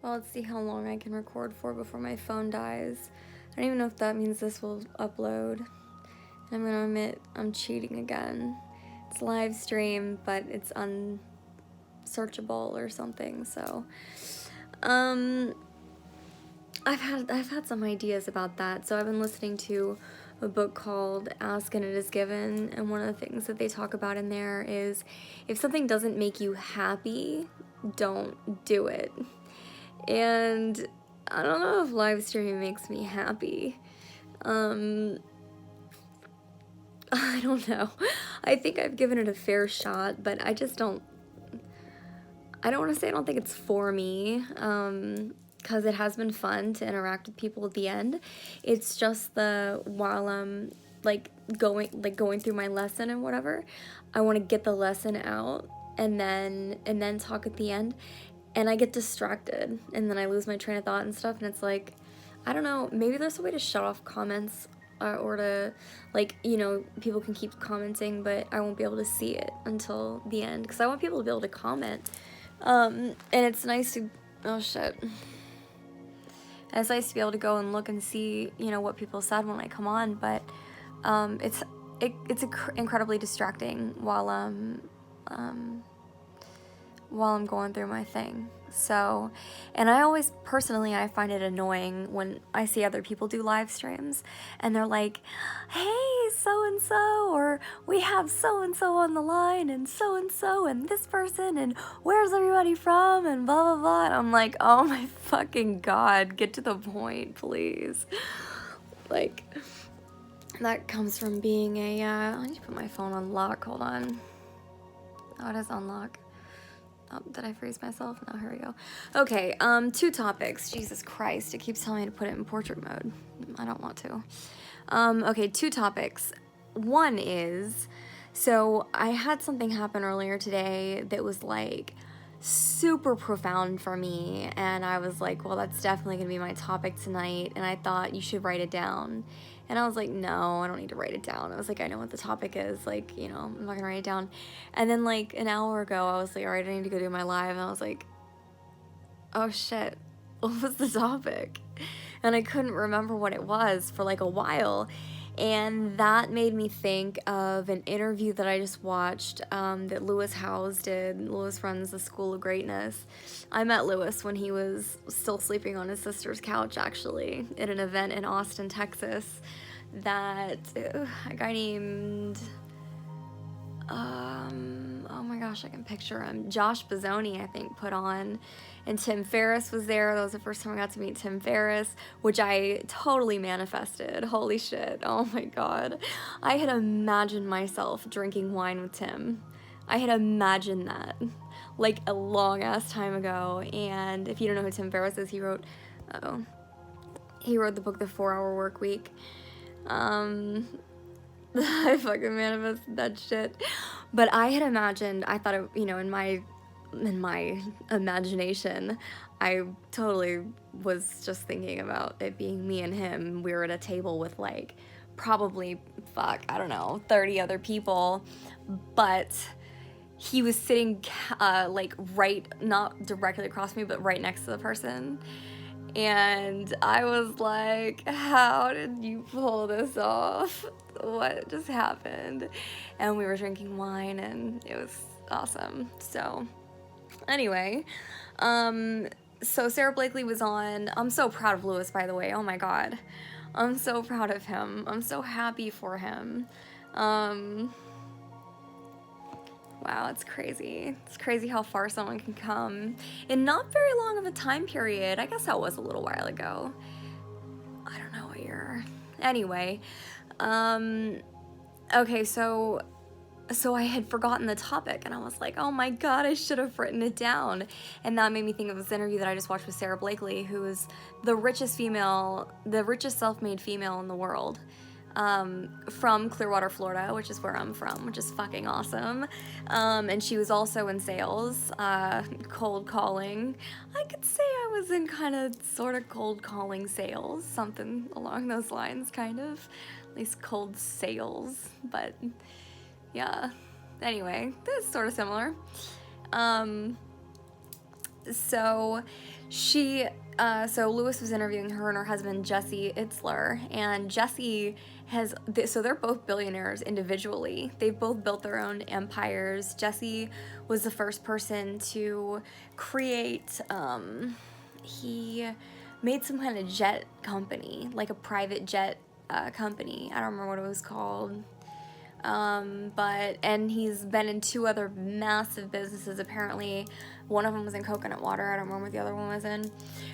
Well, let's see how long I can record for before my phone dies. I don't even know if that means this will upload. And I'm gonna admit I'm cheating again. It's live stream, but it's unsearchable or something, so. I've had some ideas about that. So I've been listening to a book called Ask and It Is Given, and one of the things that they talk about in there is if something doesn't make you happy, don't do it. And I don't know if live streaming makes me happy. I don't know. I think I've given it a fair shot, but I just don't. I don't want to say I don't think it's for me, because it has been fun to interact with people at the end. It's just while I'm going through my lesson and whatever, I want to get the lesson out and then talk at the end. And I get distracted, and then I lose my train of thought and stuff, and it's like, I don't know, maybe there's a way to shut off comments, or to, people can keep commenting, but I won't be able to see it until the end, because I want people to be able to comment, and it's nice to, oh shit, and it's nice to be able to go and look and see, what people said when I come on, but, it's incredibly distracting while I'm going through my thing. So, and I find it annoying when I see other people do live streams and they're like, hey, so-and-so, or we have so-and-so on the line, and so-and-so, and this person, and where's everybody from, and blah, blah, blah. And I'm like, oh my fucking God, get to the point, please. Like, that comes from being I need to put my phone on lock, hold on. Oh, it is on lock. Oh, did I freeze myself? No, here we go. Okay, 2 topics. Jesus Christ, it keeps telling me to put it in portrait mode. I don't want to. Okay, 2 topics. One is, so I had something happen earlier today that was like super profound for me, and I was like, well, that's definitely gonna be my topic tonight, and I thought you should write it down. And I was like, no, I don't need to write it down. I was like, I know what the topic is, I'm not gonna write it down. And then like an hour ago, I was like, all right, I need to go do my live, and I was like, oh shit, what was the topic? And I couldn't remember what it was for like a while. And that made me think of an interview that I just watched that Lewis Howes did. Lewis runs the School of Greatness. I met Lewis when he was still sleeping on his sister's couch, actually, at an event in Austin, Texas, that a guy named, oh my gosh, I can picture him, Josh Bazzoni, I think, put on. And Tim Ferriss was there. That was the first time I got to meet Tim Ferriss, which I totally manifested. Holy shit. Oh my God. I had imagined myself drinking wine with Tim. I had imagined that like a long ass time ago. And if you don't know who Tim Ferriss is, he wrote the book The 4-Hour Work Week. I fucking manifested that shit. But I had imagined, I thought it, in my imagination, I totally was just thinking about it being me and him. We were at a table with like probably, I don't know, 30 other people, but he was sitting right, not directly across from me, but right next to the person. And I was like, how did you pull this off? What just happened? And we were drinking wine, and it was awesome. So anyway, so Sarah Blakely was on. I'm so proud of Lewis, by the way. Oh my God. I'm so proud of him. I'm so happy for him. Wow, it's crazy. It's crazy how far someone can come in not very long of a time period. I guess that was a little while ago. I don't know what year. Anyway, okay, so I had forgotten the topic, and I was like, oh my God, I should have written it down. And that made me think of this interview that I just watched with Sarah Blakely, who is the richest self-made female in the world, from Clearwater, Florida, which is where I'm from, which is fucking awesome. And she was also in sales, cold calling. I could say I was in kind of sort of cold calling sales, something along those lines, kind of, at least cold sales, but yeah. Anyway, this is sort of similar. So so Lewis was interviewing her and her husband Jesse Itzler, and Jesse so they're both billionaires individually. They've both built their own empires. Jesse was the first person to create. He made some kind of jet company, like a private jet company. I don't remember what it was called. And he's been in two other massive businesses. Apparently, one of them was in coconut water. I don't remember what the other one was in.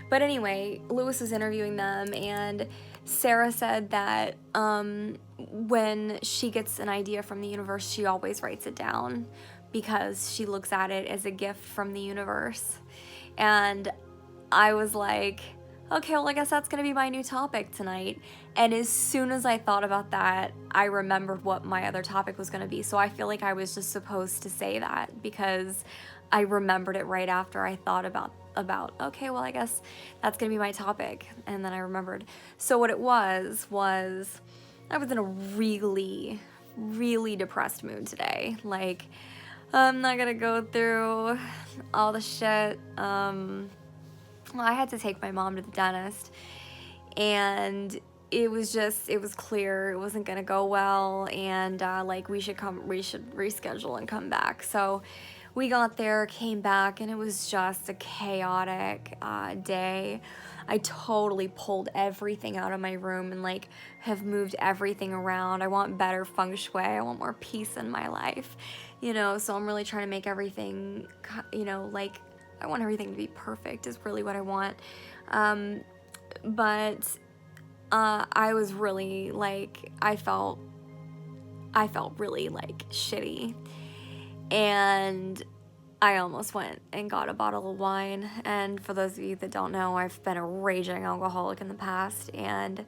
But anyway, Lewis was interviewing them, and Sarah said that when she gets an idea from the universe, she always writes it down because she looks at it as a gift from the universe. And I was like, okay, well, I guess that's going to be my new topic tonight. And as soon as I thought about that, I remembered what my other topic was going to be. So I feel like I was just supposed to say that because I remembered it right after I thought about okay, well, I guess that's going to be my topic. And then I remembered. So what it was I was in a really, really depressed mood today. Like, I'm not going to go through all the shit. Well, I had to take my mom to the dentist, and it was clear it wasn't gonna go well, and like we should reschedule and come back. So we got there, came back, and it was just a chaotic day. I totally pulled everything out of my room and like have moved everything around. I want better feng shui. I want more peace in my life, so I'm really trying to make everything, like, I want everything to be perfect is really what I want. But I was really like, I felt really like shitty. And I almost went and got a bottle of wine. And for those of you that don't know, I've been a raging alcoholic in the past. And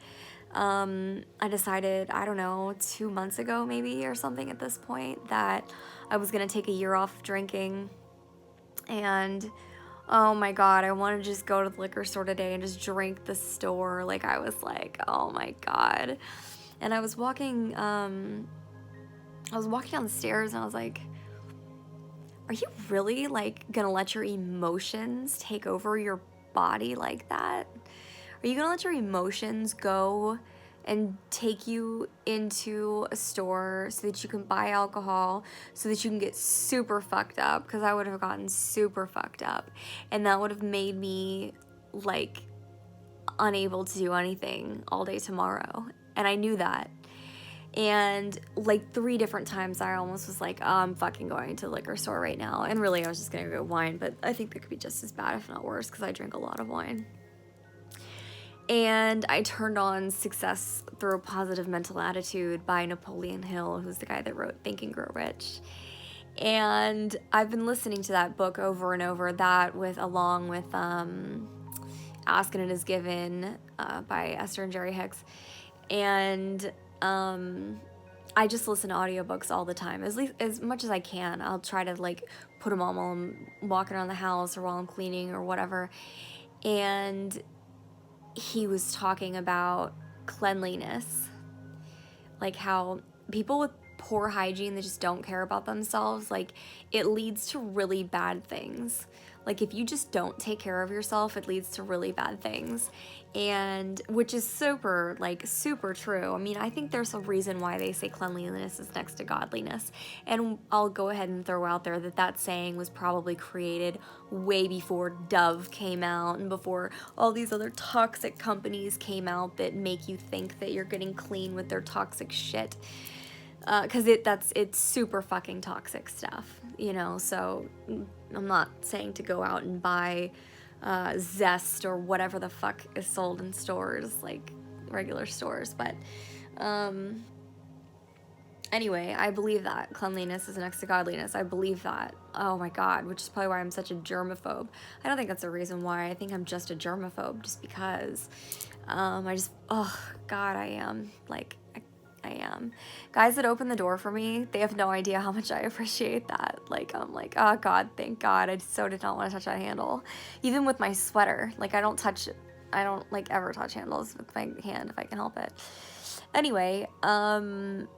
I decided, I don't know, 2 months ago maybe or something at this point, that I was going to take a year off drinking. And oh my God, I want to just go to the liquor store today and just drink the store. Like, I was like, oh my God. And I was walking down the stairs and I was like, are you really like gonna let your emotions take over your body like that? Are you gonna let your emotions go and take you into a store so that you can buy alcohol, so that you can get super fucked up? Because I would have gotten super fucked up, and that would have made me like unable to do anything all day tomorrow. And I knew that. And like 3 different times I almost was like, oh, I'm fucking going to the liquor store right now. And really I was just gonna go get wine, but I think that could be just as bad, if not worse, because I drink a lot of wine. And I turned on Success Through a Positive Mental Attitude by Napoleon Hill, who's the guy that wrote Think and Grow Rich. And I've been listening to that book over and over, along with Ask and It Is Given by Esther and Jerry Hicks. And I just listen to audiobooks all the time, as much as I can. I'll try to like put them on while I'm walking around the house or while I'm cleaning or whatever. And he was talking about cleanliness, like how people with poor hygiene that just don't care about themselves, like it leads to really bad things. Like if you just don't take care of yourself, it leads to really bad things. And which is super true. I mean, I think there's a reason why they say cleanliness is next to godliness. And I'll go ahead and throw out there that saying was probably created way before Dove came out and before all these other toxic companies came out that make you think that you're getting clean with their toxic shit. Because it's super fucking toxic stuff, so I'm not saying to go out and buy Zest or whatever the fuck is sold in stores, like regular stores, but anyway, I believe that cleanliness is next to godliness. I believe that. Oh my God, which is probably why I'm such a germaphobe. I don't think that's the reason why. I think I'm just a germaphobe just because oh God, I am. Like, I am. Guys that open the door for me, they have no idea how much I appreciate that. Like, I'm like, oh God, thank God. I so did not want to touch that handle. Even with my sweater, like I don't like ever touch handles with my hand if I can help it. Anyway, and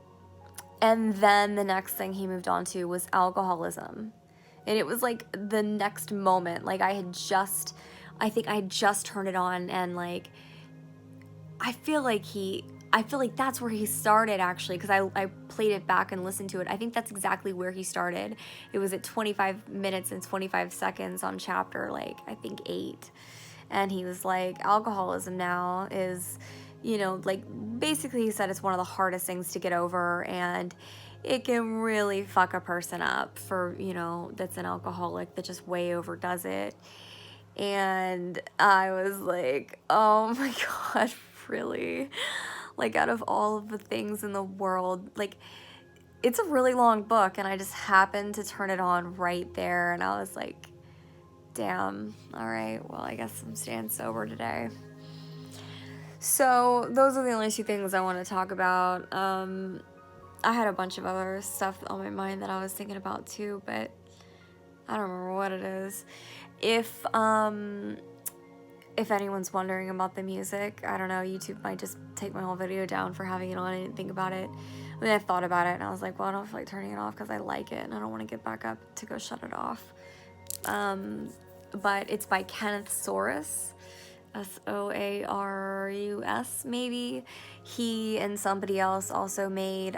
then the next thing he moved on to was alcoholism. And it was like the next moment, like I think I had just turned it on, and like I feel like that's where he started, actually, because I played it back and listened to it. I think that's exactly where he started. It was at 25 minutes and 25 seconds on chapter, like, I think 8. And he was like, alcoholism now is, like, basically he said it's one of the hardest things to get over, and it can really fuck a person up for, that's an alcoholic that just way overdoes it. And I was like, oh my God, really? Like, out of all of the things in the world, like, it's a really long book, and I just happened to turn it on right there, and I was like, damn, all right, well, I guess I'm staying sober today. So those are the only 2 things I want to talk about. I had a bunch of other stuff on my mind that I was thinking about too, but I don't remember what it is. If anyone's wondering about the music, I don't know, YouTube might just take my whole video down for having it on. I didn't think about it. I mean, I thought about it, and I was like, well, I don't feel like turning it off because I like it, and I don't want to get back up to go shut it off. But it's by Kenneth Soares, Soarus, maybe. He and somebody else also made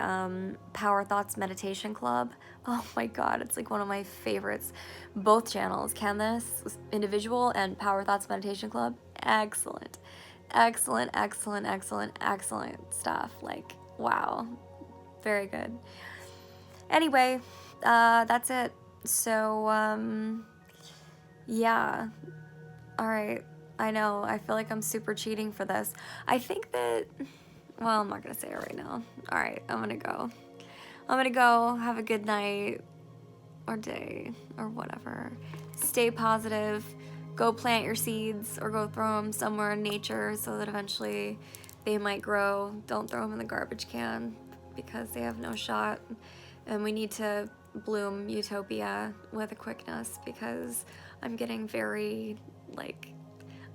Power Thoughts Meditation Club. Oh my God, it's like one of my favorites. Both channels, Kenneth Individual and Power Thoughts Meditation Club. Excellent. Excellent, excellent, excellent, excellent stuff. Like, wow. Very good. Anyway, that's it. So, yeah. All right. I know. I feel like I'm super cheating for this. I think that, well, I'm not going to say it right now. All right. I'm going to go. I'm going to go. Have a good night or day or whatever. Stay positive. Go plant your seeds or go throw them somewhere in nature so that eventually they might grow. Don't throw them in the garbage can because they have no shot. And we need to bloom utopia with a quickness because I'm getting very, like,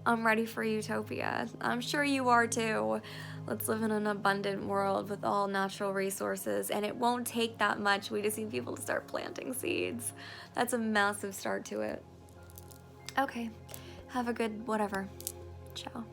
I'm ready for utopia. I'm sure you are too. Let's live in an abundant world with all natural resources, and it won't take that much. We just need people to start planting seeds. That's a massive start to it. Okay, have a good whatever. Ciao.